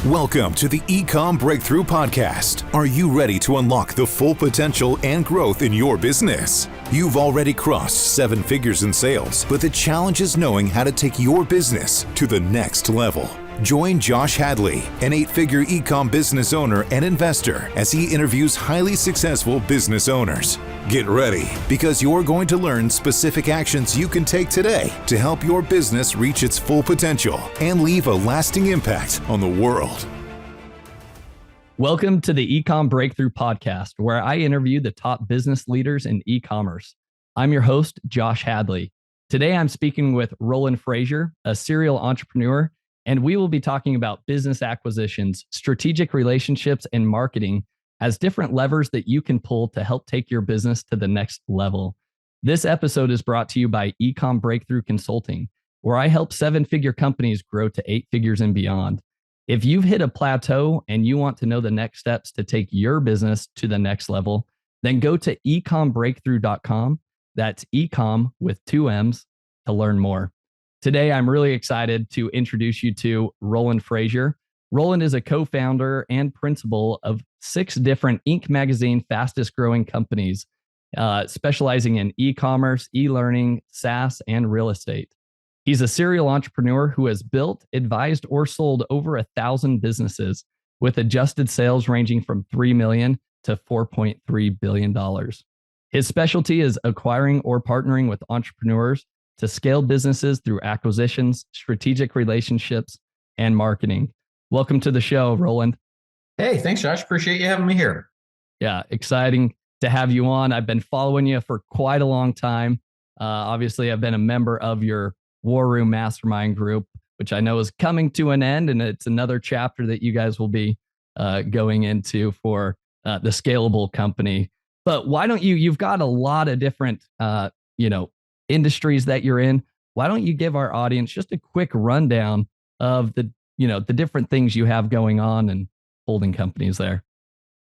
Welcome to the Ecomm Breakthrough Podcast. Are you ready to unlock the full potential and growth in your business? You've already crossed 7 figures in sales, but the challenge is knowing how to take your business to the next level. Join Josh Hadley, an 8-figure Ecomm business owner and investor, as he interviews highly successful business owners. Get ready, because you're going to learn specific actions you can take today to help your business reach its full potential and leave a lasting impact on the world. Welcome to the Ecomm Breakthrough Podcast, where I interview the top business leaders in e-commerce. I'm your host, Josh Hadley. Today, I'm speaking with Roland Frasier, a serial entrepreneur, and we will be talking about business acquisitions, strategic relationships, and marketing as different levers that you can pull to help take your business to the next level. This episode is brought to you by Ecomm Breakthrough Consulting, where I help 7-figure companies grow to 8 figures and beyond. If you've hit a plateau and you want to know the next steps to take your business to the next level, then go to ecommbreakthrough.com. That's Ecomm with 2 M's to learn more. Today, I'm really excited to introduce you to Roland Frasier. Roland is a co-founder and principal of 6 different Inc. magazine fastest growing companies, specializing in e-commerce, e-learning, SaaS, and real estate. He's a serial entrepreneur who has built, advised, or sold over 1,000 businesses with adjusted sales ranging from $3 million to $4.3 billion. His specialty is acquiring or partnering with entrepreneurs to scale businesses through acquisitions, strategic relationships, and marketing. Welcome to the show, Roland. Hey, thanks, Josh. Appreciate you having me here. Yeah, exciting to have you on. I've been following you for quite a long time. Obviously, I've been a member of your War Room Mastermind group, which I know is coming to an end, and it's another chapter that you guys will be going into for the Scalable Company. But why don't you've got a lot of different, industries that you're in. Why don't you give our audience just a quick rundown of the different things you have going on and holding companies there?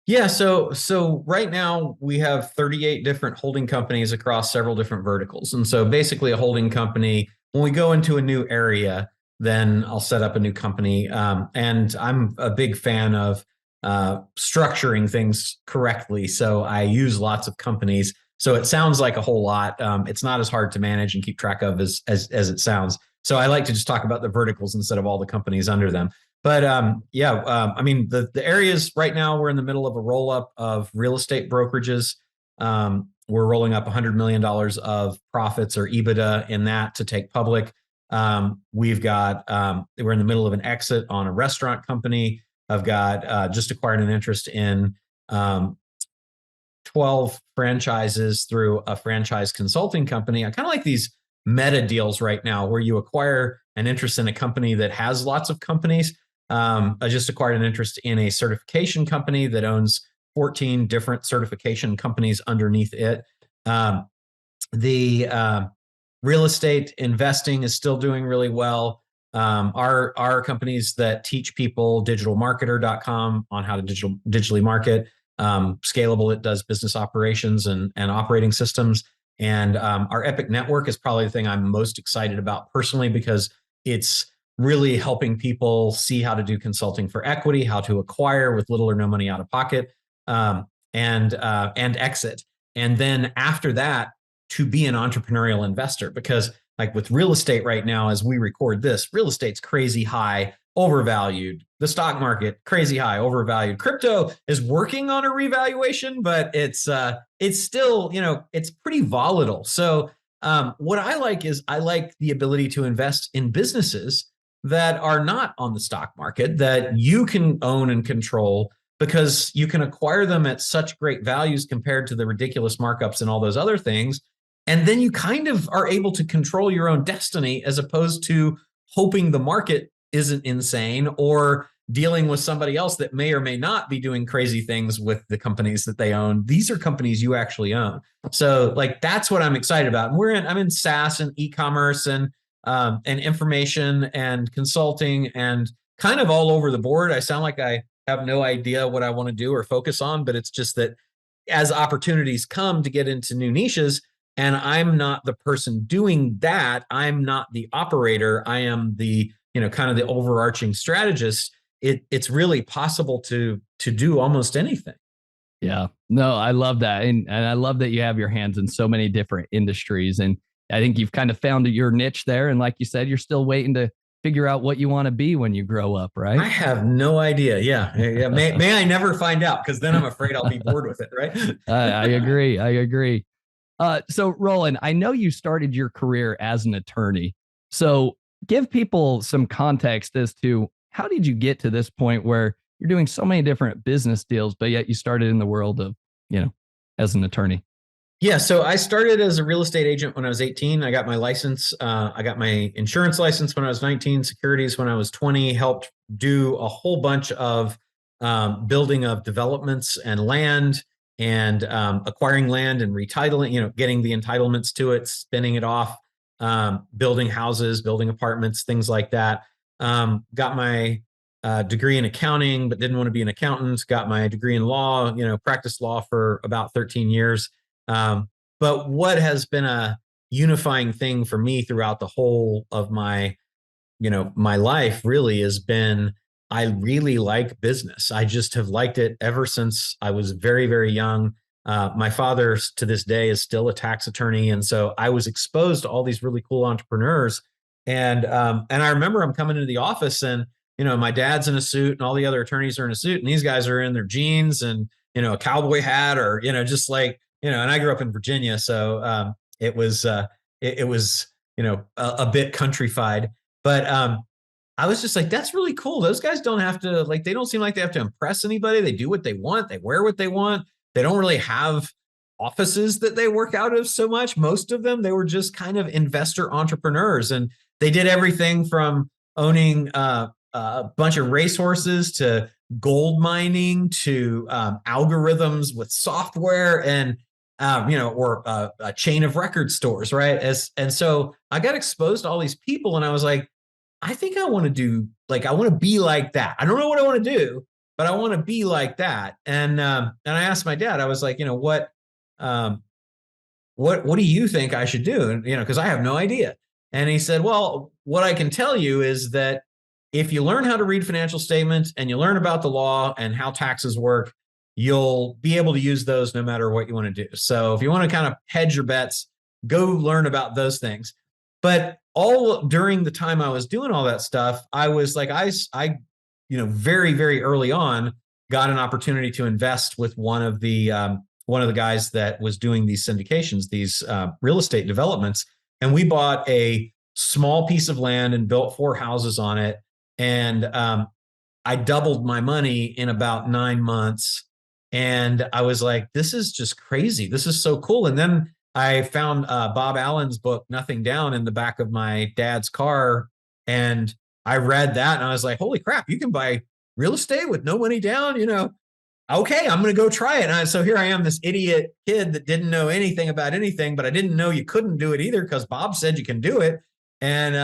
Yeah, so right now we have 38 different holding companies across several different verticals. And so basically a holding company, when we go into a new area, then I'll set up a new company. And I'm a big fan of structuring things correctly. So I use lots of companies. So it sounds like a whole lot. It's not as hard to manage and keep track of as it sounds. So I like to just talk about the verticals instead of all the companies under them. But the areas right now, we're in the middle of a roll up of real estate brokerages. We're rolling up $100 million of profits or EBITDA in that to take public. We're in the middle of an exit on a restaurant company. I've got just acquired an interest in 12 franchises through a franchise consulting company. I kind of like these meta deals right now where you acquire an interest in a company that has lots of companies. I just acquired an interest in a certification company that owns 14 different certification companies underneath it. The real estate investing is still doing really well. Our companies that teach people, digitalmarketer.com on how to digitally market. Scalable, it does business operations and operating systems. And our Epic network is probably the thing I'm most excited about personally, because it's really helping people see how to do consulting for equity, how to acquire with little or no money out of pocket, and exit. And then after that, to be an entrepreneurial investor, because like with real estate right now, as we record this, real estate's crazy high, overvalued. The stock market, crazy high, overvalued. Crypto is working on a revaluation, but it's still, it's pretty volatile. So what I like is I like the ability to invest in businesses that are not on the stock market, that you can own and control, because you can acquire them at such great values compared to the ridiculous markups and all those other things. And then you kind of are able to control your own destiny, as opposed to hoping the market isn't insane or dealing with somebody else that may or may not be doing crazy things with the companies that they own. These are companies you actually own. So that's what I'm excited about. And I'm in SaaS and e-commerce and information and consulting and kind of all over the board. I sound like I have no idea what I want to do or focus on, but it's just that as opportunities come to get into new niches, and I'm not the person doing that, I'm not the operator, I am the kind of the overarching strategist, it's really possible to do almost anything. Yeah, no, I love that. And I love that you have your hands in so many different industries. And I think you've kind of found your niche there. And like you said, you're still waiting to figure out what you want to be when you grow up, right? I have no idea. Yeah. Yeah. May I never find out, because then I'm afraid I'll be bored with it. Right. I agree. I agree. So Roland, I know you started your career as an attorney. So give people some context as to how did you get to this point where you're doing so many different business deals, but yet you started in the world of, as an attorney. Yeah. So I started as a real estate agent when I was 18. I got my license. I got my insurance license when I was 19, securities when I was 20, helped do a whole bunch of building of developments and land, and acquiring land and retitling, getting the entitlements to it, spinning it off, building houses, building apartments, things like that. Got my degree in accounting, but didn't want to be an accountant. Got my degree in law, practiced law for about 13 years. But what has been a unifying thing for me throughout the whole of my life really has been, I really like business. I just have liked it ever since I was very, very young. My father to this day is still a tax attorney. And so I was exposed to all these really cool entrepreneurs. And I remember I'm coming into the office, and, my dad's in a suit and all the other attorneys are in a suit, and these guys are in their jeans and, a cowboy hat, or, just like, and I grew up in Virginia. So it was a bit countrified, but I was just like, that's really cool. Those guys don't have to, like, they don't seem like they have to impress anybody. They do what they want. They wear what they want. They don't really have offices that they work out of so much. Most of them, they were just kind of investor entrepreneurs, and they did everything from owning a bunch of racehorses to gold mining to algorithms with software, and or a chain of record stores, right? And so I got exposed to all these people, and I was like, I think I want to be like that. I don't know what I want to do, but I want to be like that. And I asked my dad, I was like, what do you think I should do? And, because I have no idea. And he said, well, what I can tell you is that if you learn how to read financial statements and you learn about the law and how taxes work, you'll be able to use those no matter what you want to do. So if you want to kind of hedge your bets, go learn about those things. But all during the time I was doing all that stuff, I was like, I very, very early on got an opportunity to invest with one of the guys that was doing these syndications, these real estate developments. And we bought a small piece of land and built 4 houses on it. And I doubled my money in about 9 months. And I was like, this is just crazy. This is so cool. And then I found Bob Allen's book, Nothing Down, in the back of my dad's car. And I read that and I was like, holy crap, you can buy real estate with no money down, Okay, I'm going to go try it. And so here I am, this idiot kid that didn't know anything about anything, but I didn't know you couldn't do it either because Bob said you can do it. And,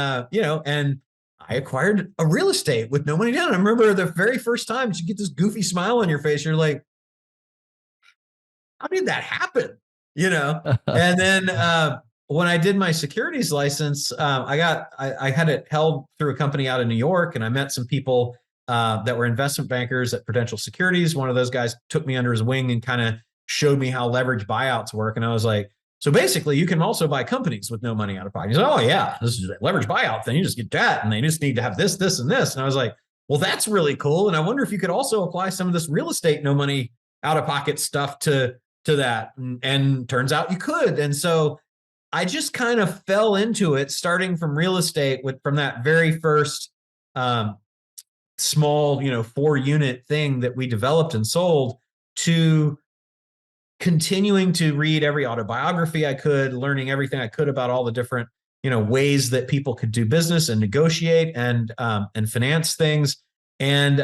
and I acquired a real estate with no money down. I remember the very first time you get this goofy smile on your face. You're like, how did that happen? And then when I did my securities license, I had it held through a company out in New York, and I met some people that were investment bankers at Prudential Securities. One of those guys took me under his wing and kind of showed me how leverage buyouts work. And I was like, so basically you can also buy companies with no money out of pocket. He's like, oh yeah, this is a leverage buyout. Then you just get that. And they just need to have this, this, and this. And I was like, well, that's really cool. And I wonder if you could also apply some of this real estate, no money out of pocket stuff to that. And turns out you could. And so I just kind of fell into it, starting from real estate from that very first small, 4-unit thing that we developed and sold, to continuing to read every autobiography I could, learning everything I could about all the different, ways that people could do business and negotiate and finance things. And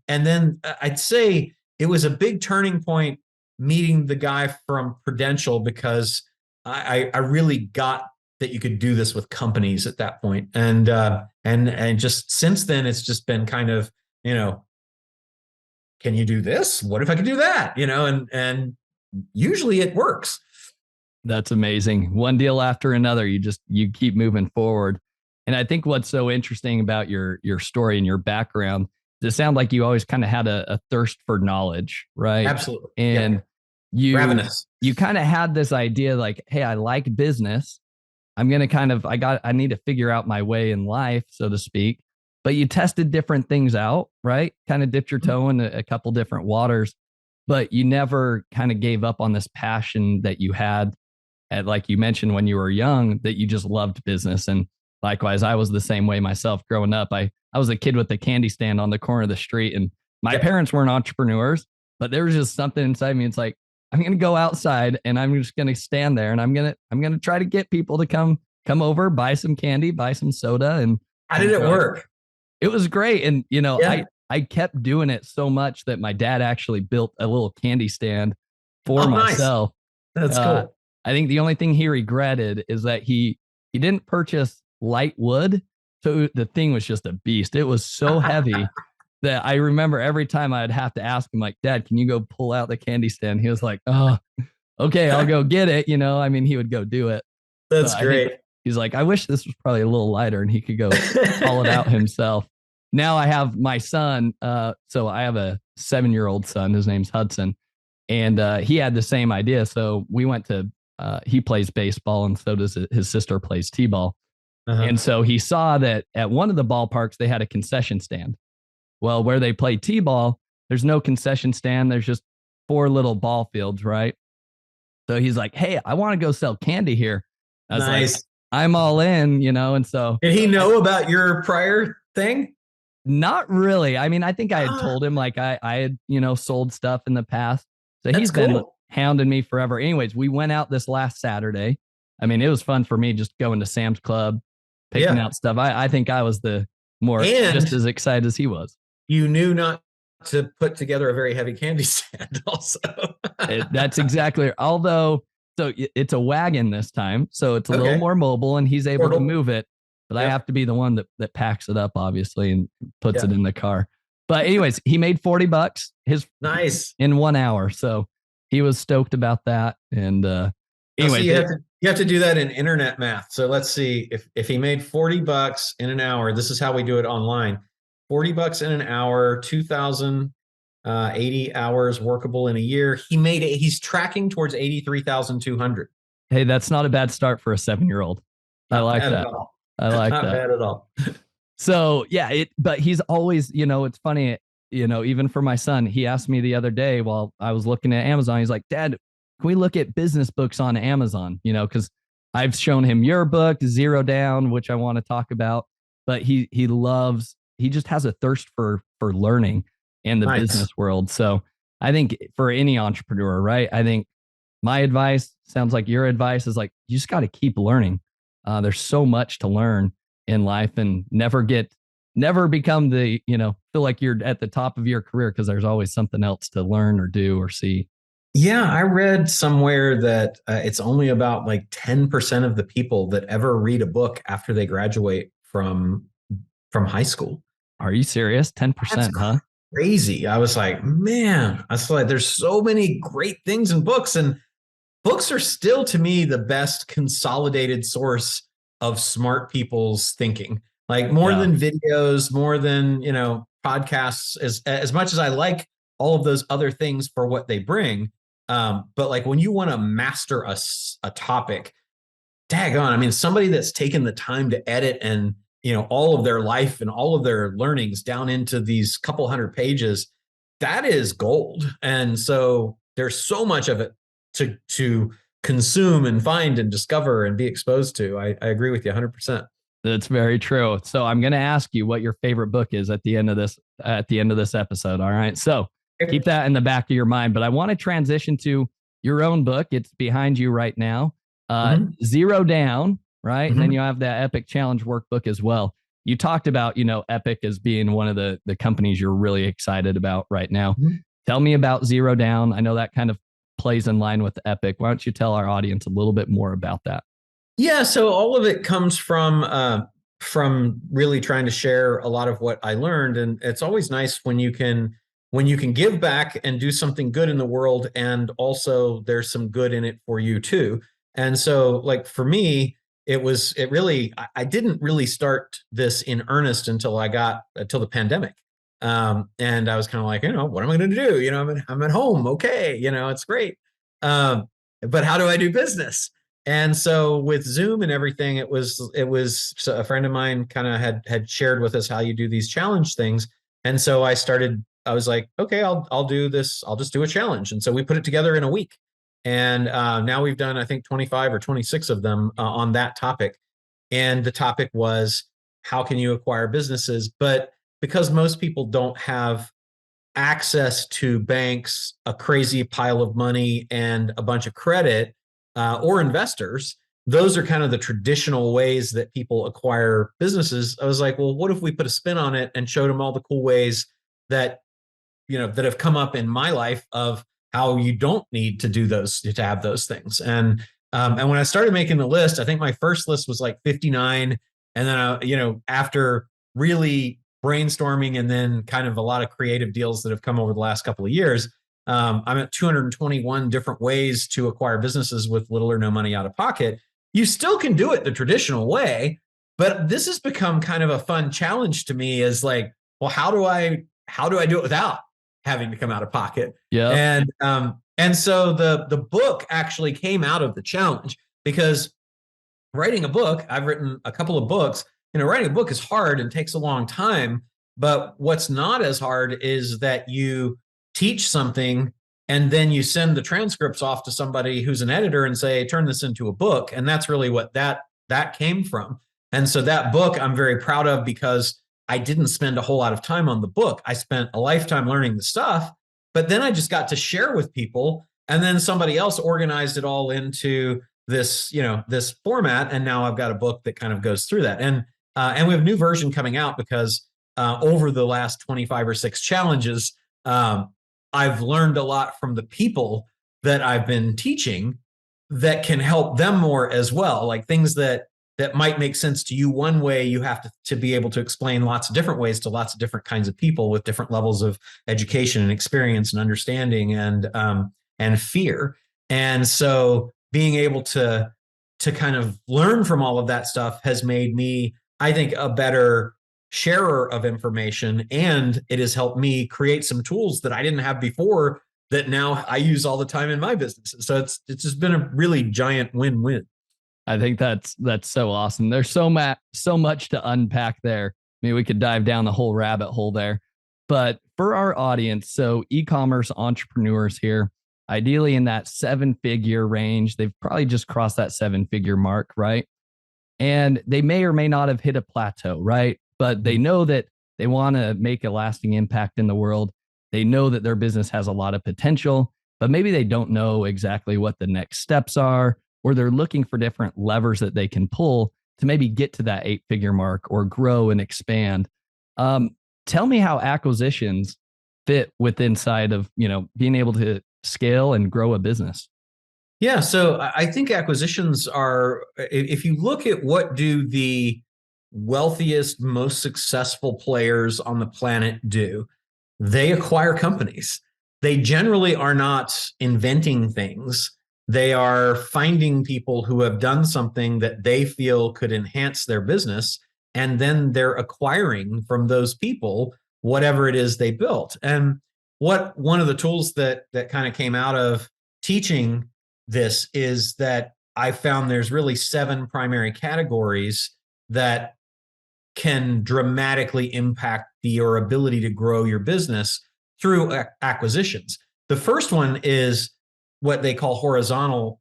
then I'd say it was a big turning point meeting the guy from Prudential, because I really got that you could do this with companies at that point. And just since then, it's just been kind of, can you do this? What if I could do that? And usually it works. That's amazing. One deal after another, you keep moving forward. And I think what's so interesting about your story and your background to sound like you always kind of had a thirst for knowledge, right? Absolutely. And Ravenous. you kind of had this idea like, hey, I like business. I'm going to I need to figure out my way in life, so to speak. But you tested different things out, right? Kind of dipped your toe in a couple different waters, but you never kind of gave up on this passion that you had at, like you mentioned, when you were young, that you just loved business. And likewise, I was the same way myself growing up. I was a kid with a candy stand on the corner of the street, and my parents weren't entrepreneurs, but there was just something inside me. It's like, I'm going to go outside and I'm just going to stand there and I'm going to try to get people to come over, buy some candy, buy some soda. And how did it work? It was great. And, I kept doing it so much that my dad actually built a little candy stand for myself. Nice. That's cool. I think the only thing he regretted is that he didn't purchase light wood. So the thing was just a beast. It was so heavy that I remember every time I'd have to ask him, like, Dad, can you go pull out the candy stand? He was like, oh, okay, I'll go get it. He would go do it. That's great. He's like, I wish this was probably a little lighter and he could go haul it out himself. Now I have my son. So I have a 7-year-old son. His name's Hudson. And he had the same idea. So we went to, he plays baseball and so does his sister plays t-ball. And so he saw that at one of the ballparks, they had a concession stand. Well, where they play t-ball, there's no concession stand. There's just 4 little ball fields, right? So he's like, hey, I want to go sell candy here. I was like, I'm all in, and so. Did he know about your prior thing? Not really. I mean, I think I had told him like I had, sold stuff in the past. So he's been hounding me forever. Anyways, we went out this last Saturday. I mean, it was fun for me just going to Sam's Club, picking out stuff. I think I was just as excited as he was. You knew not to put together a very heavy candy stand also. That's exactly. Although, so it's a wagon this time. So it's a little more mobile and he's able to move it. But I have to be the one that packs it up, obviously, and puts it in the car. But anyways, he made $40 in 1 hour. So he was stoked about that. And anyway, so you have to do that in internet math. So let's see if he made $40 in an hour. This is how we do it online. $40 in an hour, 2,080 hours workable in a year. He's tracking towards 83,200. Hey, that's not a bad start for a 7-year-old. I like that. I like that. Not bad at all. So but he's always, it's funny, even for my son, he asked me the other day while I was looking at Amazon, he's like, Dad, can we look at business books on Amazon? Because I've shown him your book, Zero Down, which I want to talk about, but he just has a thirst for learning in the business world. So I think for any entrepreneur, right? I think my advice sounds like your advice is like, you just got to keep learning. There's so much to learn in life and never become feel like you're at the top of your career because there's always something else to learn or do or see. Yeah, I read somewhere that it's only about like 10% of the people that ever read a book after they graduate from high school. Are you serious? 10%, huh? Crazy. I was like, man, I was like, there's so many great things in books, and books are still to me the best consolidated source of smart people's thinking. Like more than videos, more than, podcasts, as much as I like all of those other things for what they bring. But like when you want to master a topic, daggone, I mean, somebody that's taken the time to edit and, all of their life and all of their learnings down into these couple hundred pages, that is gold. And so there's so much of it to consume and find and discover and be exposed to. I agree with you 100%. That's very true. So I'm going to ask you what your favorite book is at the end of this episode. All right. So keep that in the back of your mind, but I want to transition to your own book. It's behind you right now. Zero Down, right? And then you have that Epic Challenge workbook as well. You talked about, Epic as being one of the companies you're really excited about right now. Tell me about Zero Down. I know that kind of plays in line with Epic. Why don't you tell our audience a little bit more about that? Yeah, so all of it comes from really trying to share a lot of what I learned, and it's always nice when you can give back and do something good in the world, and also there's some good in it for you too. And so, like for me, I didn't really start this in earnest until the pandemic. And I was kind of like, what am I going to do? I'm at home. Okay. It's great. But how do I do business? And so with Zoom and everything, it was so a friend of mine kind of had shared with us how you do these challenge things. And so I was like, okay, I'll do this. I'll just do a challenge. And so we put it together in a week. And now we've done, I think, 25 or 26 of them on that topic. And the topic was, how can you acquire businesses? But because most people don't have access to banks, a crazy pile of money, and a bunch of credit, or investors, those are kind of the traditional ways that people acquire businesses. I was like, well, what if we put a spin on it and showed them all the cool ways that that have come up in my life of how you don't need to do those to have those things. And when I started making the list, I think my first list was like 59, and then after really brainstorming and then kind of a lot of creative deals that have come over the last couple of years, I'm at 221 different ways to acquire businesses with little or no money out of pocket. You still can do it the traditional way, but this has become kind of a fun challenge to me, is like, well, how do I do it without having to come out of pocket? Yeah. And so the book actually came out of the challenge, because writing a book, I've written a couple of books. Writing a book is hard and takes a long time, but what's not as hard is that you teach something and then you send the transcripts off to somebody who's an editor and say, turn this into a book. And that's really what that came from. And so that book I'm very proud of, because I didn't spend a whole lot of time on the book. I spent a lifetime learning the stuff, but then I just got to share with people. And then somebody else organized it all into this, this format. And now I've got a book that kind of goes through that. And we have a new version coming out, because over the last 25 or 6 challenges, I've learned a lot from the people that I've been teaching that can help them more as well. Like things that might make sense to you one way, you have to be able to explain lots of different ways to lots of different kinds of people with different levels of education and experience and understanding and fear. And so being able to kind of learn from all of that stuff has made me, I think, a better sharer of information, and it has helped me create some tools that I didn't have before that now I use all the time in my businesses. So it's just been a really giant win-win. I think that's so awesome. There's so much to unpack there. I mean, we could dive down the whole rabbit hole there. But for our audience, so e-commerce entrepreneurs here, ideally in that 7-figure range, they've probably just crossed that 7-figure mark, right? And they may or may not have hit a plateau, right? But they know that they want to make a lasting impact in the world. They know that their business has a lot of potential, but maybe they don't know exactly what the next steps are, or they're looking for different levers that they can pull to maybe get to that 8-figure mark or grow and expand. Tell me how acquisitions fit with inside of, being able to scale and grow a business. Yeah. So I think acquisitions are, if you look at what do the wealthiest, most successful players on the planet do, they acquire companies. They generally are not inventing things. They are finding people who have done something that they feel could enhance their business, and then they're acquiring from those people whatever it is they built. And one of the tools that kind of came out of teaching this is that I found there's really 7 primary categories that can dramatically impact your ability to grow your business through acquisitions. The first one is what they call horizontal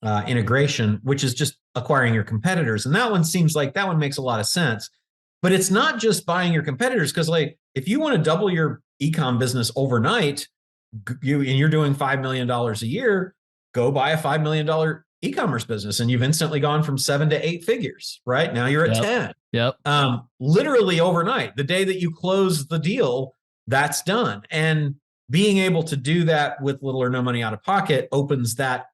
integration, which is just acquiring your competitors. And that one seems like that one makes a lot of sense. But it's not just buying your competitors, because like if you want to double your Ecomm business overnight, and you're doing $5 million a year, go buy a $5 million e-commerce business, and you've instantly gone from 7 to 8 figures, right? Now you're at 10. Yep. Literally overnight, the day that you close the deal, that's done. And being able to do that with little or no money out of pocket opens that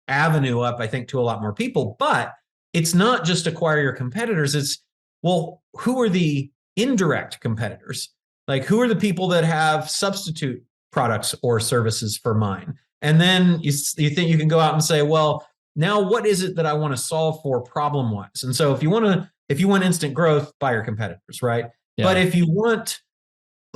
avenue up, I think, to a lot more people. But it's not just acquire your competitors. It's, well, who are the indirect competitors? Like, who are the people that have substitute products or services for mine? And then you think you can go out and say, well, now what is it that I want to solve for problem-wise? And so if you want instant growth, buy your competitors, right? Yeah. But if you want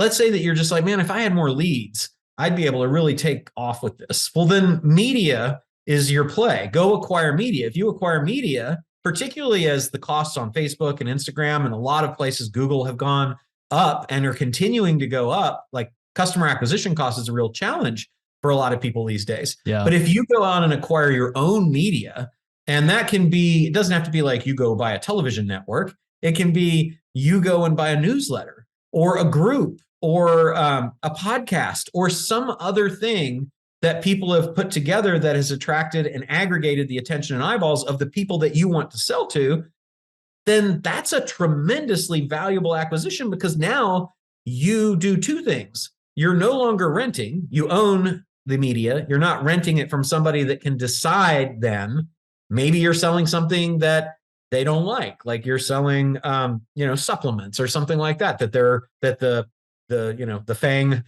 let's say that you're just like, man, if I had more leads, I'd be able to really take off with this. Well, then media is your play. Go acquire media. If you acquire media, particularly as the costs on Facebook and Instagram and a lot of places, Google, have gone up and are continuing to go up, like customer acquisition cost is a real challenge for a lot of people these days. Yeah. But if you go out and acquire your own media, and that can be, it doesn't have to be like you go buy a television network. It can be you go and buy a newsletter or a group or a podcast or some other thing that people have put together that has attracted and aggregated the attention and eyeballs of the people that you want to sell to, then that's a tremendously valuable acquisition, because now you do two things. You're no longer renting. You own the media. You're not renting it from somebody that can decide then. Maybe you're selling something that they don't like you're selling, supplements or something like that, that the FANG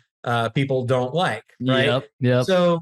people don't like, right? Yep. So,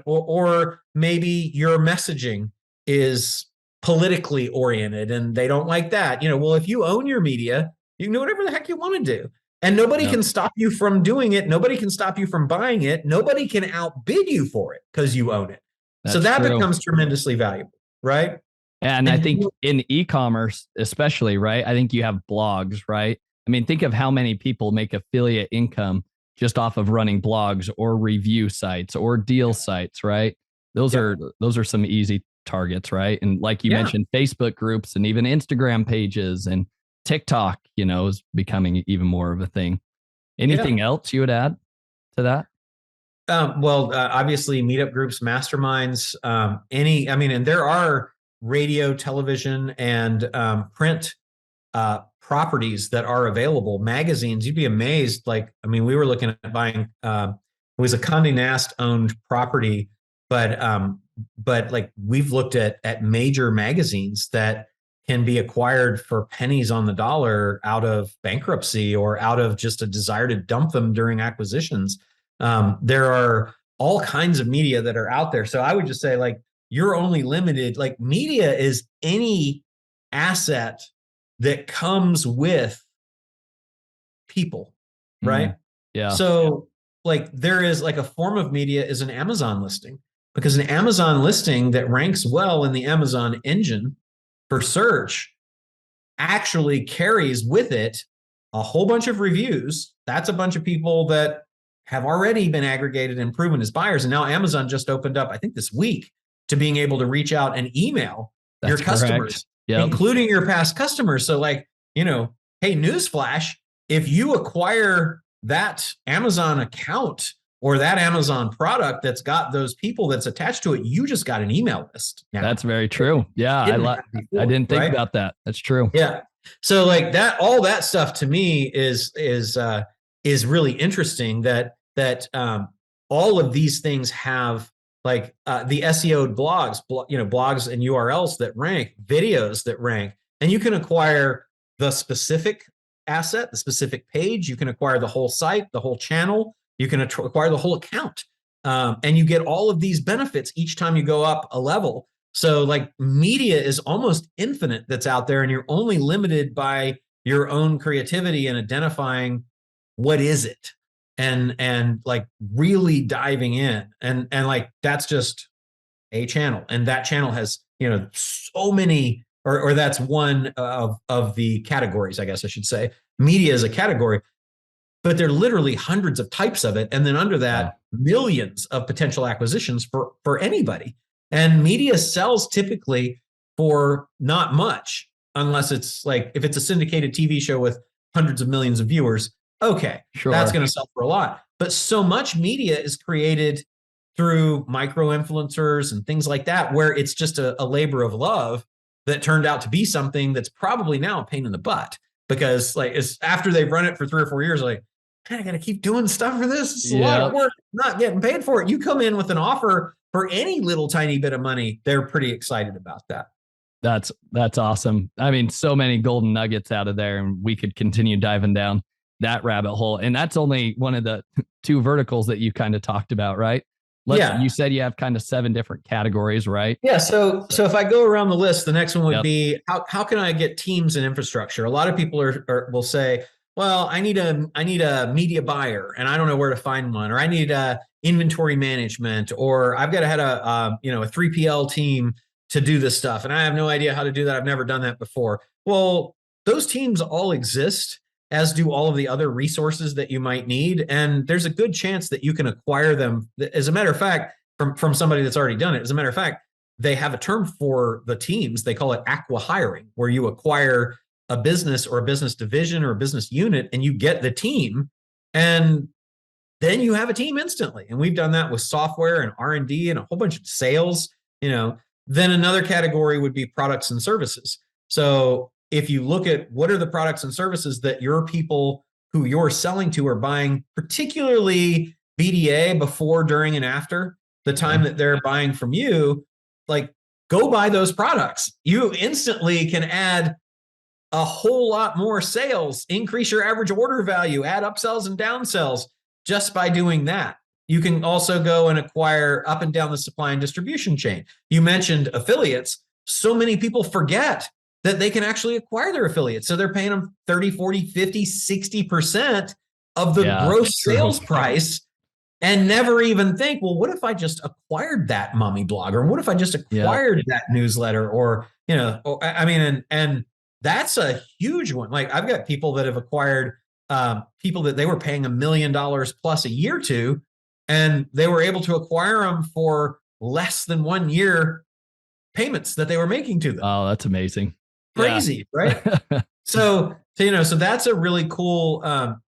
or maybe your messaging is politically oriented and they don't like that. Well, if you own your media, you can do whatever the heck you want to do. And nobody can stop you from doing it. Nobody can stop you from buying it. Nobody can outbid you for it because you own it. So that becomes tremendously valuable, right? And I think in e-commerce, especially, right? I think you have blogs, right? I mean, think of how many people make affiliate income just off of running blogs or review sites or deal sites, right? Those are some easy targets, right? And like you mentioned, Facebook groups and even Instagram pages and TikTok, is becoming even more of a thing. Anything else you would add to that? Obviously meetup groups, masterminds, and there are radio, television, and print properties that are available. Magazines, you'd be amazed. We were looking at buying, it was a Condé Nast owned property, but we've looked at major magazines that can be acquired for pennies on the dollar out of bankruptcy or out of just a desire to dump them during acquisitions. There are all kinds of media that are out there. So I would just say, you're only limited. Media is any asset that comes with people, right? Yeah. So there is a form of media is an Amazon listing, because an Amazon listing that ranks well in the Amazon engine for search actually carries with it a whole bunch of reviews. That's a bunch of people that have already been aggregated and proven as buyers. And now Amazon just opened up, I think this week, to being able to reach out and email your customers, including your past customers. So hey, newsflash, if you acquire that Amazon account or that Amazon product that's got those people that's attached to it, you just got an email list now. That's very true. Yeah. I didn't think about that. That's true. Yeah. So all that stuff to me is really interesting, that all of these things have the SEO blogs, blogs and URLs that rank, videos that rank, and you can acquire the specific asset, the specific page. You can acquire the whole site, the whole channel. You can acquire the whole account, and you get all of these benefits each time you go up a level. So media is almost infinite that's out there, and you're only limited by your own creativity and identifying what is it, and really diving in, and that's just a channel, and that channel has so many, or that's one of the categories, I guess I should say. Media is a category, but there are literally hundreds of types of it. And then under that, millions of potential acquisitions for anybody. And media sells typically for not much, unless it's if it's a syndicated TV show with hundreds of millions of viewers, okay, sure, that's going to sell for a lot. But so much media is created through micro-influencers and things like that, where it's just a labor of love that turned out to be something that's probably now a pain in the butt. Because it's after they've run it for 3 or 4 years, man, I got to keep doing stuff for this. It's a lot of work, not getting paid for it. You come in with an offer for any little tiny bit of money, they're pretty excited about that. That's awesome. I mean, so many golden nuggets out of there, and we could continue diving down that rabbit hole. And that's only one of the 2 verticals that you kind of talked about, right? You said you have kind of 7 different categories, right? Yeah. So if I go around the list, the next one would be how can I get teams and infrastructure? A lot of people will say, well, I need a media buyer and I don't know where to find one, or I need inventory management, or I've got to have a 3PL team to do this stuff. And I have no idea how to do that. I've never done that before. Well, those teams all exist, as do all of the other resources that you might need. And there's a good chance that you can acquire them. As a matter of fact, from somebody that's already done it. As a matter of fact, they have a term for the teams. They call it acqui-hiring, where you acquire a business or a business division or a business unit and you get the team, and then you have a team instantly. And we've done that with software and R&D and a whole bunch of sales. Then another category would be products and services. So if you look at what are the products and services that your people who you're selling to are buying, particularly BDA, before, during, and after the time that they're buying from you, like, go buy those products. You instantly can add a whole lot more sales, increase your average order value, add upsells and downsells just by doing that. You can also go and acquire up and down the supply and distribution chain. You mentioned affiliates. So many people forget that they can actually acquire their affiliates. So they're paying them 30, 40, 50, 60% of the gross sales price, and never even think, well, what if I just acquired that mummy blog? Or what if I just acquired that newsletter? Or, and that's a huge one. Like, I've got people that have acquired people that they were paying $1 million plus a year to, and they were able to acquire them for less than 1 year payments that they were making to them. Oh, that's amazing. Crazy, right? So that's a really cool,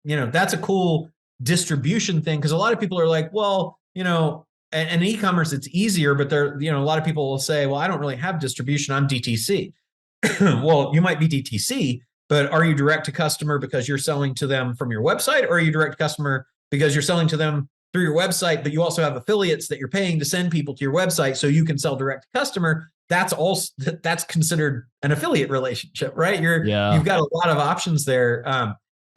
that's a cool distribution thing. Cause a lot of people are like, well, and e-commerce, it's easier, but a lot of people will say, well, I don't really have distribution. I'm DTC. Well, you might be DTC, but are you direct to customer because you're selling to them from your website, or are you direct to customer because you're selling to them through your website, but you also have affiliates that you're paying to send people to your website so you can sell direct to customer? That's considered an affiliate relationship, right? You've got a lot of options there.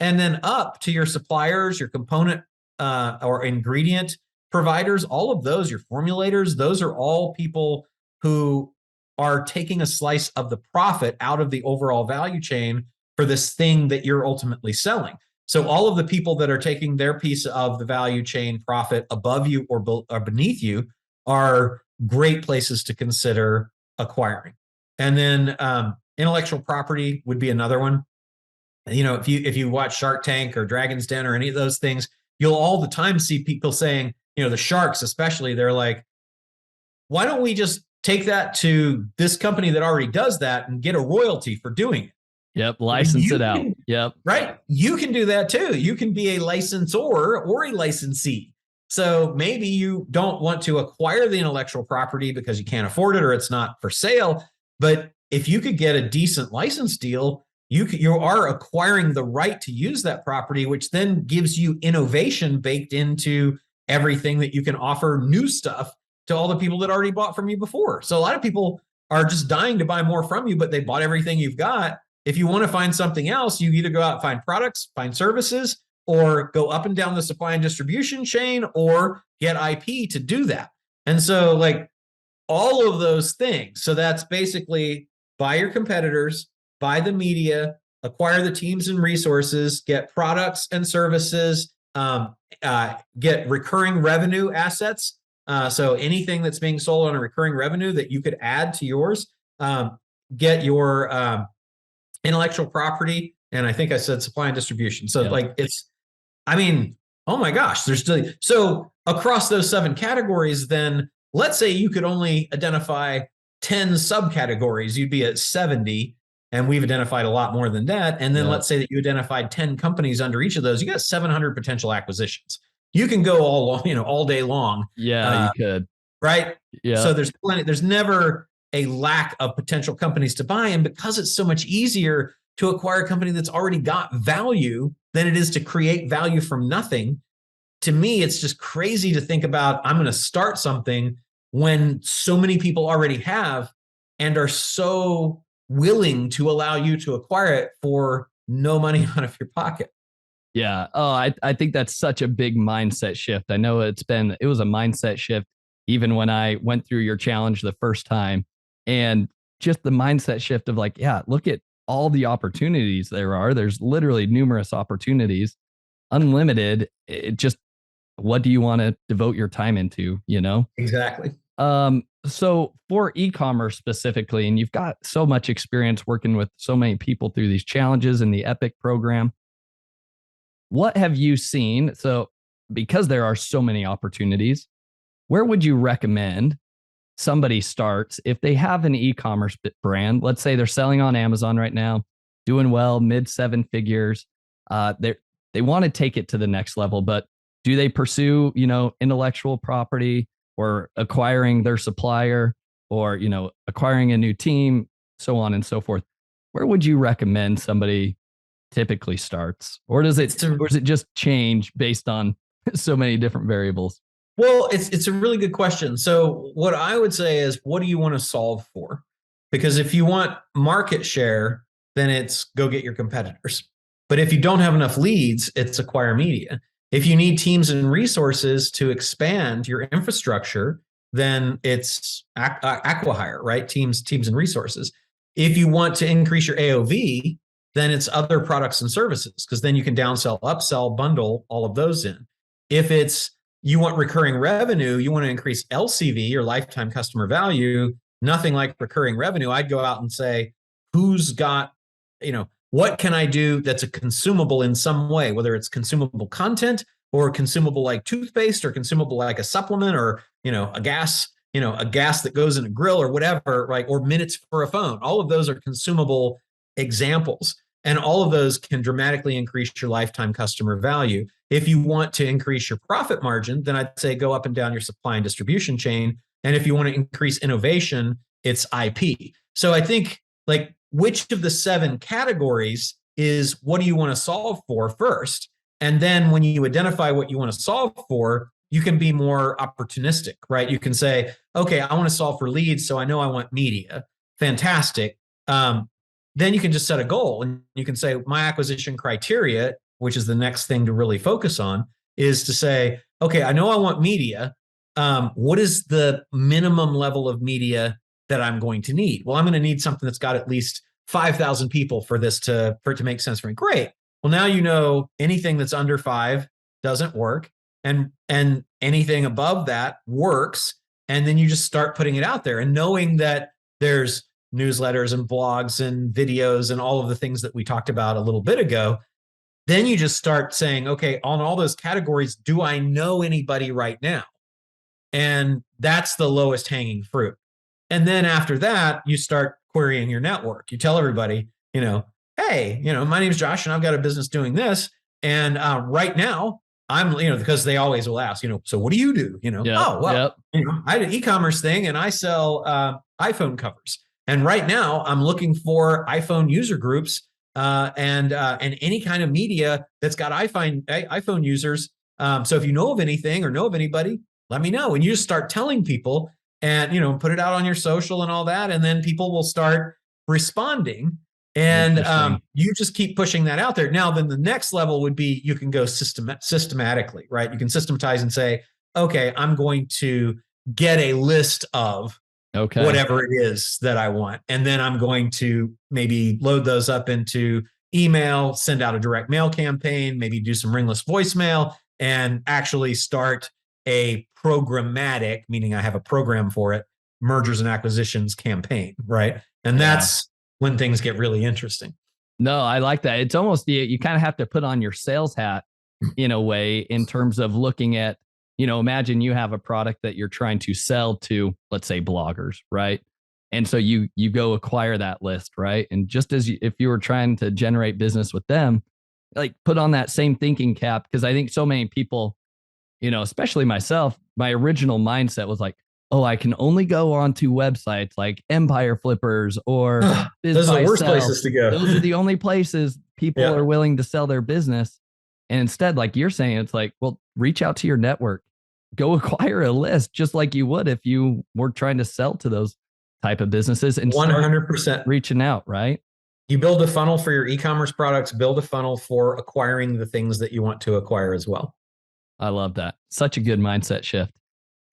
And then up to your suppliers, your component or ingredient providers, all of those, your formulators, those are all people who are taking a slice of the profit out of the overall value chain for this thing that you're ultimately selling. So all of the people that are taking their piece of the value chain profit above you or beneath you are great places to consider acquiring. And then intellectual property would be another one. If you watch Shark Tank or Dragon's Den or any of those things, you'll all the time see people saying, the sharks especially, they're like, why don't we just take that to this company that already does that and get a royalty for doing it? Yep. License it out. Yep. Right. You can do that too. You can be a licensor or a licensee. So maybe you don't want to acquire the intellectual property because you can't afford it or it's not for sale. But if you could get a decent license deal, you are acquiring the right to use that property, which then gives you innovation baked into everything that you can offer new stuff to all the people that already bought from you before. So a lot of people are just dying to buy more from you, but they bought everything you've got. If you want to find something else, you either go out and find products, find services, or go up and down the supply and distribution chain, or get IP to do that. And so like all of those things. So that's basically buy your competitors, buy the media, acquire the teams and resources, get products and services, get recurring revenue assets. So anything that's being sold on a recurring revenue that you could add to yours, get your intellectual property. And I think I said supply and distribution. So oh my gosh, so across those 7 categories, then let's say you could only identify 10 subcategories, you'd be at 70. And we've identified a lot more than that. And then let's say that you identified 10 companies under each of those, you got 700 potential acquisitions. You can go all day long. Yeah, you could. Right. Yeah. So there's plenty, there's never a lack of potential companies to buy. And because it's so much easier to acquire a company that's already got value than it is to create value from nothing, to me, it's just crazy to think about, I'm going to start something when so many people already have and are so willing to allow you to acquire it for no money out of your pocket. Yeah. Oh, I think that's such a big mindset shift. I know it was a mindset shift even when I went through your challenge the first time, and just the mindset shift of like, yeah, look at all the opportunities there are. There's literally numerous opportunities, unlimited. It just, what do you want to devote your time into, you know? Exactly. So for e-commerce specifically, and you've got so much experience working with so many people through these challenges in the Epic program, what have you seen? So because there are so many opportunities, where would you recommend somebody starts if they have an e-commerce brand? Let's say they're selling on Amazon right now, doing well, mid 7 figures. They want to take it to the next level, but do they pursue, intellectual property or acquiring their supplier or, acquiring a new team, so on and so forth? Where would you recommend somebody typically starts, or does it just change based on so many different variables? Well, it's a really good question. So what I would say is, what do you want to solve for? Because if you want market share, then it's go get your competitors. But if you don't have enough leads, it's acquire media. If you need teams and resources to expand your infrastructure, then it's acquihire, right? Teams and resources. If you want to increase your AOV, then it's other products and services, because then you can downsell, upsell, bundle all of those in. If it's you want recurring revenue, you want to increase LCV, or lifetime customer value, nothing like recurring revenue. I'd go out and say, who's got, what can I do that's a consumable in some way, whether it's consumable content or consumable like toothpaste or consumable like a supplement or, a gas that goes in a grill or whatever, right? Or minutes for a phone. All of those are consumable examples. And all of those can dramatically increase your lifetime customer value. If you want to increase your profit margin, then I'd say go up and down your supply and distribution chain. And if you want to increase innovation, it's IP. So I think, like, which of the 7 categories is what do you want to solve for first? And then when you identify what you want to solve for, you can be more opportunistic, right? You can say, okay, I want to solve for leads, so I know I want media. Fantastic. Then you can just set a goal and you can say, my acquisition criteria, which is the next thing to really focus on, is to say, okay, I know I want media. What is the minimum level of media that I'm going to need? Well, I'm going to need something that's got at least 5,000 people for it to make sense for me. Great. Well, now anything that's under 5 doesn't work, and anything above that works. And then you just start putting it out there and knowing that there's newsletters and blogs and videos and all of the things that we talked about a little bit ago. Then you just start saying, okay, on all those categories, do I know anybody right now? And that's the lowest hanging fruit. And then after that, you start querying your network. You tell everybody, hey, my name's Josh and I've got a business doing this. And right now I'm, because they always will ask, so what do you do? I had an e-commerce thing and I sell iPhone covers. And right now I'm looking for iPhone user groups and any kind of media that's got iPhone users. So if you know of anything or know of anybody, let me know. And you just start telling people and, put it out on your social and all that. And then people will start responding. And you just keep pushing that out there. Now, then the next level would be you can go systematically, right? You can systematize and say, okay, I'm going to get a list of whatever it is that I want. And then I'm going to maybe load those up into email, send out a direct mail campaign, maybe do some ringless voicemail, and actually start a programmatic, meaning I have a program for it, mergers and acquisitions campaign, right? And that's when things get really interesting. No, I like that. It's almost, you kind of have to put on your sales hat in a way, in terms of looking at, imagine you have a product that you're trying to sell to, let's say, bloggers, right? And so you go acquire that list, right? And just as if you were trying to generate business with them, like put on that same thinking cap, because I think so many people, especially myself, my original mindset was like, oh, I can only go onto websites like Empire Flippers or those are the worst places to go. Those are the only places people are willing to sell their business. And instead, like you're saying, it's like, well, reach out to your network, go acquire a list just like you would if you were trying to sell to those type of businesses, and 100% reaching out, right? You build a funnel for your e-commerce products, build a funnel for acquiring the things that you want to acquire as well. I love that. Such a good mindset shift.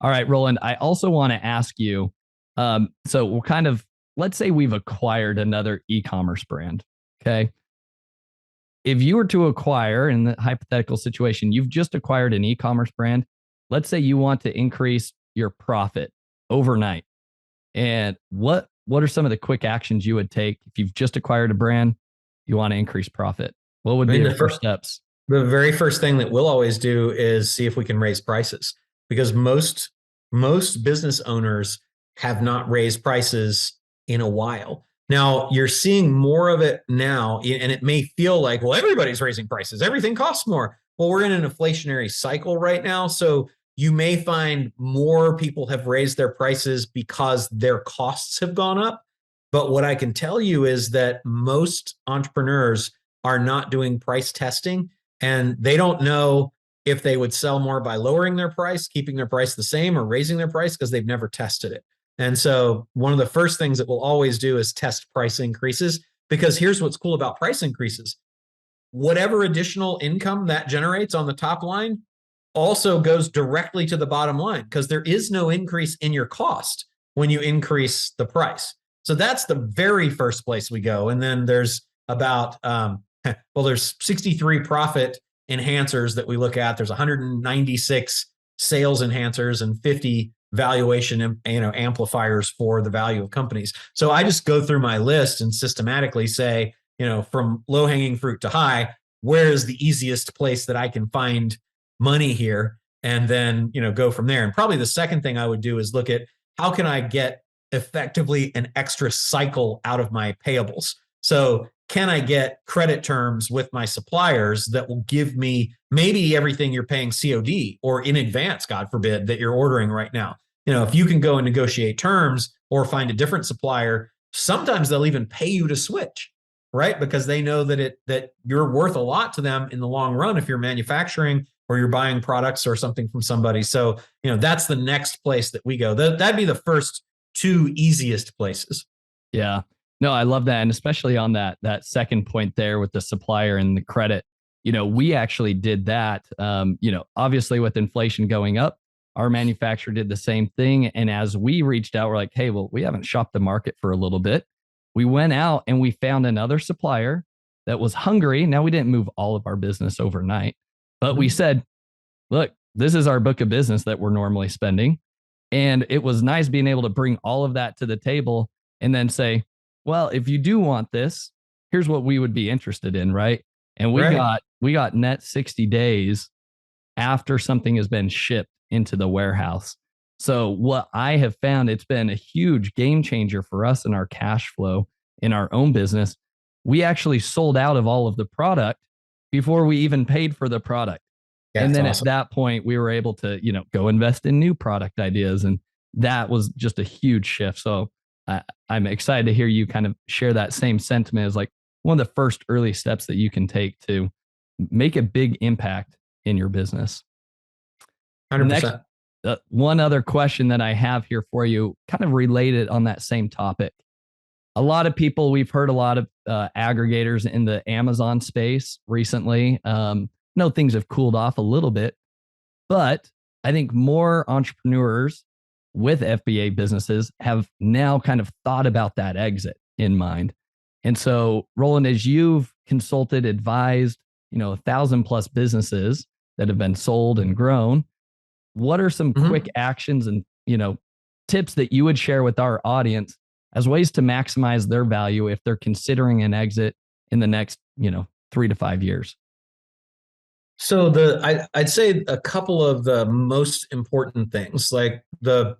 All right, Roland, I also want to ask you, so we're let's say we've acquired another e-commerce brand, Okay. If you were to acquire, in the hypothetical situation, you've just acquired an e-commerce brand. Let's say you want to increase your profit overnight. And what are some of the quick actions you would take if you've just acquired a brand, you want to increase profit? What would be your first steps? The very first thing that we'll always do is see if we can raise prices, because most business owners have not raised prices in a while. Now, you're seeing more of it now, and it may feel like, well, everybody's raising prices. Everything costs more. Well, we're in an inflationary cycle right now. So you may find more people have raised their prices because their costs have gone up. But what I can tell you is that most entrepreneurs are not doing price testing, and they don't know if they would sell more by lowering their price, keeping their price the same, or raising their price, because they've never tested it. And so one of the first things that we'll always do is test price increases, because here's what's cool about price increases. Whatever additional income that generates on the top line also goes directly to the bottom line, because there is no increase in your cost when you increase the price. So that's the very first place we go. And then there's about, there's 63 profit enhancers that we look at. There's 196 sales enhancers and 50 valuation, amplifiers for the value of companies. So I just go through my list and systematically say, from low hanging fruit to high, where is the easiest place that I can find money here? And then, go from there. And probably the second thing I would do is look at, how can I get effectively an extra cycle out of my payables? So can I get credit terms with my suppliers that will give me maybe everything you're paying COD or in advance, God forbid, that you're ordering right now? If you can go and negotiate terms or find a different supplier, sometimes they'll even pay you to switch, right? Because they know that you're worth a lot to them in the long run if you're manufacturing or you're buying products or something from somebody. So, that's the next place that we go. That'd be the first two easiest places. Yeah. No, I love that. And especially on that second point there with the supplier and the credit, we actually did that. Obviously with inflation going up, our manufacturer did the same thing. And as we reached out, we're like, hey, well, we haven't shopped the market for a little bit. We went out and we found another supplier that was hungry. Now, we didn't move all of our business overnight, but we said, look, this is our book of business that we're normally spending. And it was nice being able to bring all of that to the table and then say, well, if you do want this, here's what we would be interested in, right? And we got net 60 days after something has been shipped into the warehouse. So what I have found, it's been a huge game changer for us in our cash flow in our own business. We actually sold out of all of the product before we even paid for the product. Yeah, and then awesome. At that point, we were able to, go invest in new product ideas. And that was just a huge shift. So I'm excited to hear you kind of share that same sentiment as like one of the first early steps that you can take to make a big impact in your business. 100%. Next, one other question that I have here for you, kind of related on that same topic. A lot of people, we've heard a lot of aggregators in the Amazon space recently. Things have cooled off a little bit, but I think more entrepreneurs with FBA businesses have now kind of thought about that exit in mind. And so, Roland, as you've consulted, advised, 1,000+ businesses that have been sold and grown, what are some quick actions and, tips that you would share with our audience as ways to maximize their value if they're considering an exit in the next, 3 to 5 years? So I'd say a couple of the most important things, like the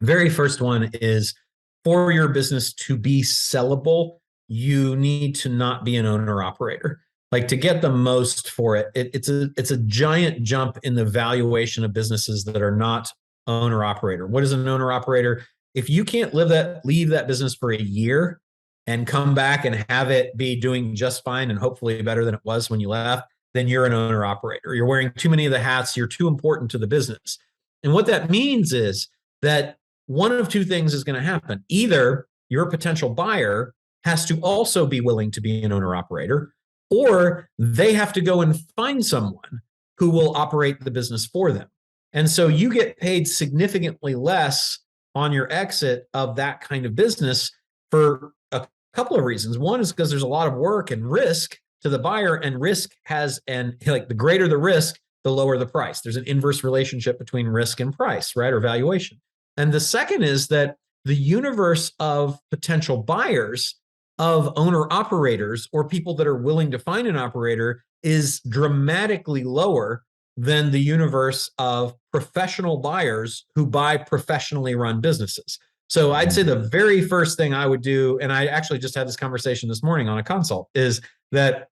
very first one is, for your business to be sellable, you need to not be an owner operator. Like, to get the most for it, it's a giant jump in the valuation of businesses that are not owner operator. What is an owner operator? If you can't leave that business for a year and come back and have it be doing just fine and hopefully better than it was when you left, then you're an owner operator. You're wearing too many of the hats. You're too important to the business. And what that means is that one of two things is going to happen. Either your potential buyer has to also be willing to be an owner operator, or they have to go and find someone who will operate the business for them. And so you get paid significantly less on your exit of that kind of business for a couple of reasons. One is because there's a lot of work and risk to the buyer, and risk like the greater the risk, the lower the price. There's an inverse relationship between risk and price, right? Or valuation. And the second is that the universe of potential buyers, of owner operators, or people that are willing to find an operator is dramatically lower than the universe of professional buyers who buy professionally run businesses. So I'd say the very first thing I would do, and I actually just had this conversation this morning on a consult, is that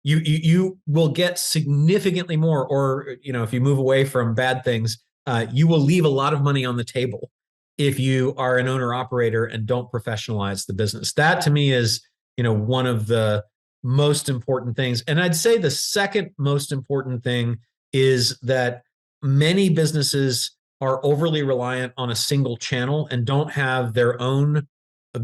you will get significantly more, or if you move away from bad things, you will leave a lot of money on the table if you are an owner operator and don't professionalize the business. That to me is one of the most important things. And I'd say the second most important thing is that many businesses are overly reliant on a single channel and don't have their own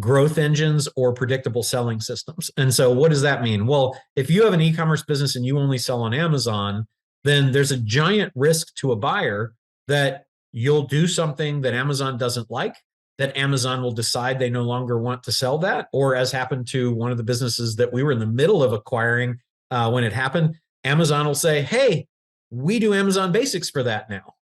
growth engines or predictable selling systems. And so what does that mean? Well, if you have an e-commerce business and you only sell on Amazon, then there's a giant risk to a buyer that you'll do something that Amazon doesn't like, that Amazon will decide they no longer want to sell that. Or as happened to one of the businesses that we were in the middle of acquiring when it happened, Amazon will say, hey, we do Amazon Basics for that now,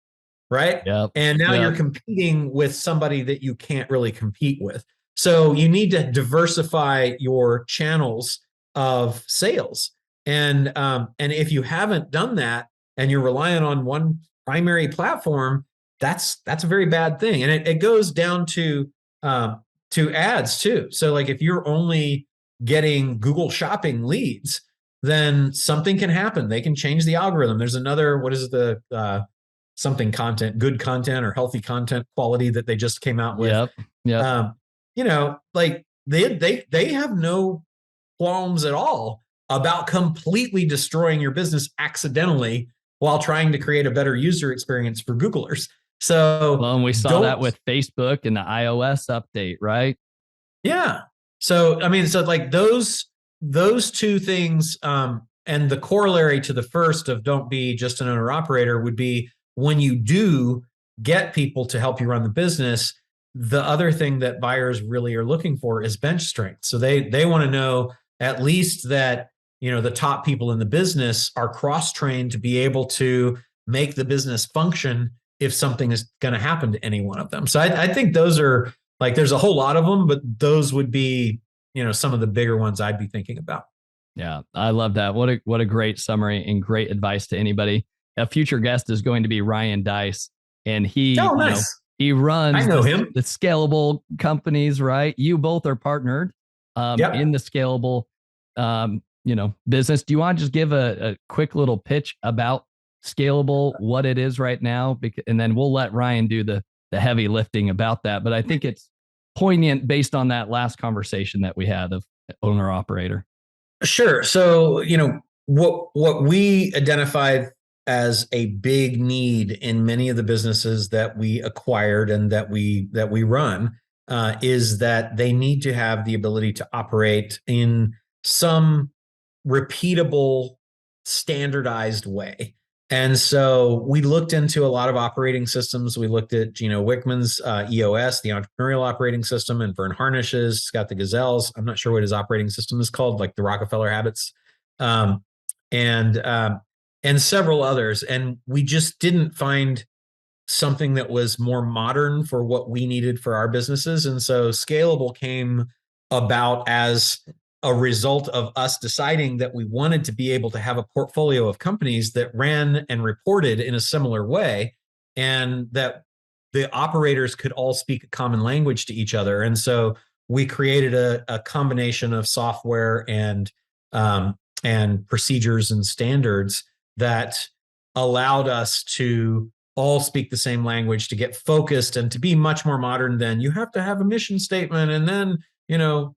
right? Yep. And now you're competing with somebody that you can't really compete with. So you need to diversify your channels of sales. And if you haven't done that and you're relying on one primary platform, that's a very bad thing. And it goes down to ads too. So like if you're only getting Google Shopping leads, then something can happen. They can change the algorithm. There's another, what is the something content, good content or healthy content quality that they just came out with. Yep. Like they have no qualms at all about completely destroying your business accidentally while trying to create a better user experience for Googlers. So, and we saw that with Facebook and the iOS update, right? Yeah. So, I mean, so like those two things, and the corollary to the first of don't be just an owner operator would be when you do get people to help you run the business, the other thing that buyers really are looking for is bench strength. So they want to know at least that, the top people in the business are cross-trained to be able to make the business function if something is going to happen to any one of them. So I think those are like, there's a whole lot of them, but those would be, some of the bigger ones I'd be thinking about. Yeah, I love that. What a great summary and great advice to anybody. A future guest is going to be Ryan Dice, and he runs the Scalable companies, right? You both are partnered in the Scalable business. Do you want to just give a quick little pitch about Scalable, what it is right now, and then we'll let Ryan do the heavy lifting about that. But I think it's poignant based on that last conversation that we had of owner operator. Sure. So, what we identified as a big need in many of the businesses that we acquired and that we run is that they need to have the ability to operate in some repeatable, standardized way. And so we looked into a lot of operating systems. We looked at Gino Wickman's EOS, the entrepreneurial operating system, and Vern Harnish's, Scott the Gazelle's. I'm not sure what his operating system is called, like the Rockefeller Habits, and several others. And we just didn't find something that was more modern for what we needed for our businesses. And so Scalable came about as a result of us deciding that we wanted to be able to have a portfolio of companies that ran and reported in a similar way, and that the operators could all speak a common language to each other. And so we created a combination of software and procedures and standards that allowed us to all speak the same language, to get focused and to be much more modern than you have to have a mission statement and then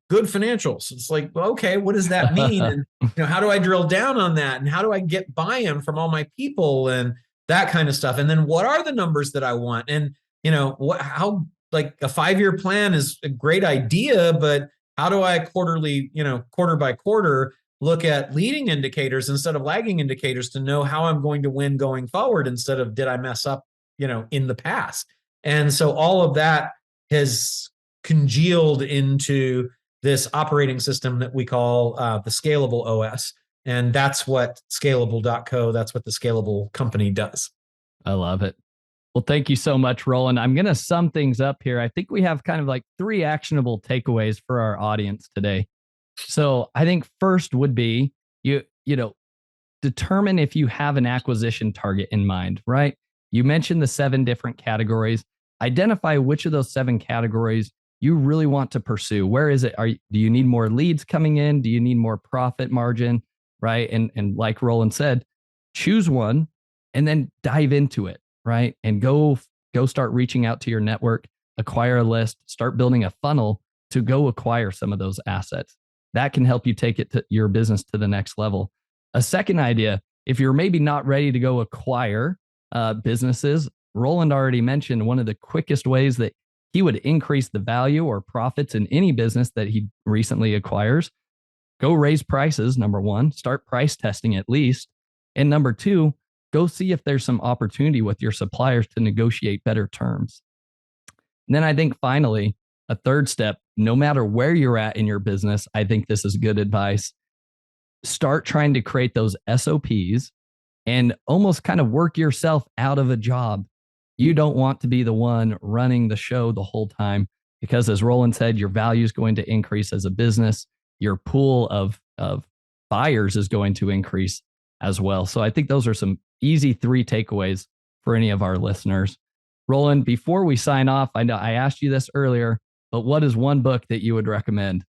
good financials. It's like, well, okay, what does that mean? And, how do I drill down on that? And how do I get buy-in from all my people and that kind of stuff? And then what are the numbers that I want? And, how like a 5-year plan is a great idea, but how do I quarterly, quarter by quarter, look at leading indicators instead of lagging indicators to know how I'm going to win going forward instead of did I mess up, in the past? And so all of that has congealed into this operating system that we call the Scalable OS. And that's what scalable.co, that's what the Scalable Company does. I love it. Well, thank you so much, Roland. I'm going to sum things up here. I think we have kind of like 3 actionable takeaways for our audience today. So I think first would be you know, determine if you have an acquisition target in mind, right? You mentioned the 7 different categories. Identify which of those 7 categories you really want to pursue. Where is it? Do you need more leads coming in? Do you need more profit margin? Right. And like Roland said, choose one and then dive into it. Right. And go start reaching out to your network, acquire a list, start building a funnel to go acquire some of those assets. That can help you take it to your business to the next level. A second idea, if you're maybe not ready to go acquire businesses, Roland already mentioned one of the quickest ways that he would increase the value or profits in any business that he recently acquires. Go raise prices, number 1, start price testing at least. And number 2, go see if there's some opportunity with your suppliers to negotiate better terms. And then I think finally, a third step, no matter where you're at in your business, I think this is good advice. Start trying to create those SOPs and almost kind of work yourself out of a job. You don't want to be the one running the show the whole time because, as Roland said, your value is going to increase as a business. Your pool of buyers is going to increase as well. So I think those are some easy 3 takeaways for any of our listeners. Roland, before we sign off, I know I asked you this earlier, but what is one book that you would recommend?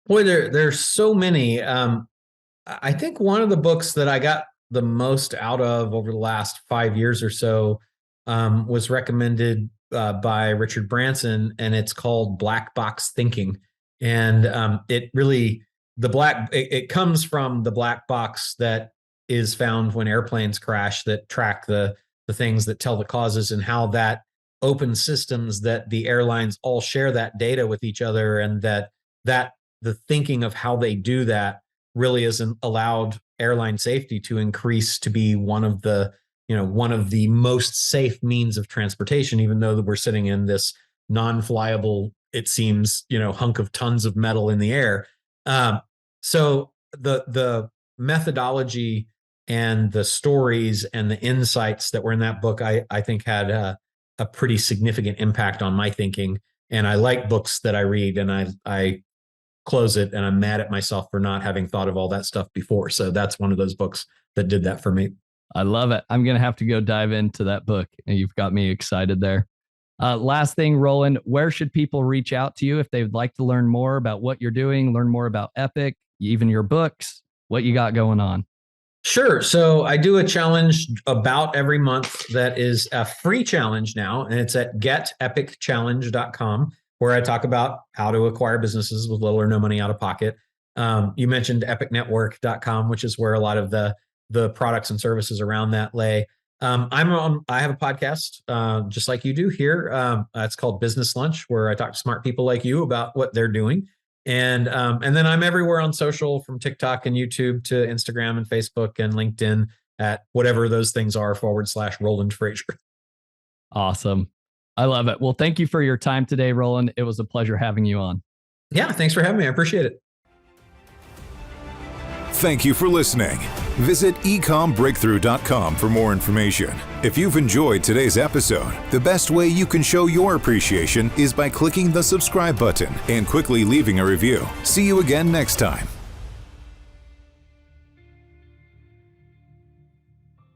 Boy, there's so many. I think one of the books that I got the most out of over the last 5 years or so was recommended by Richard Branson, and it's called Black Box Thinking. And it comes from the black box that is found when airplanes crash, that track the things that tell the causes, and how that opens systems that the airlines all share that data with each other, and that the thinking of how they do that really hasn't allowed airline safety to increase to be one of the most safe means of transportation, even though we're sitting in this non-flyable, it seems, hunk of tons of metal in the air. So the methodology and the stories and the insights that were in that book, I think had a pretty significant impact on my thinking. And I like books that I read, and I close it and I'm mad at myself for not having thought of all that stuff before. So that's one of those books that did that for me. I love it. I'm going to have to go dive into that book, and you've got me excited there. Last thing, Roland, where should people reach out to you if they would like to learn more about what you're doing, learn more about Epic, even your books, what you got going on? Sure. So I do a challenge about every month that is a free challenge now, and it's at getepicchallenge.com, where I talk about how to acquire businesses with little or no money out of pocket. You mentioned epicnetwork.com, which is where a lot of the products and services around that lay. I have a podcast, just like you do here. It's called Business Lunch, where I talk to smart people like you about what they're doing. And then I'm everywhere on social, from TikTok and YouTube to Instagram and Facebook and LinkedIn, at whatever those things are / Roland Frasier. Awesome. I love it. Well, thank you for your time today, Roland. It was a pleasure having you on. Yeah, thanks for having me. I appreciate it. Thank you for listening. Visit ecommbreakthrough.com for more information. If you've enjoyed today's episode, the best way you can show your appreciation is by clicking the subscribe button and quickly leaving a review. See you again next time.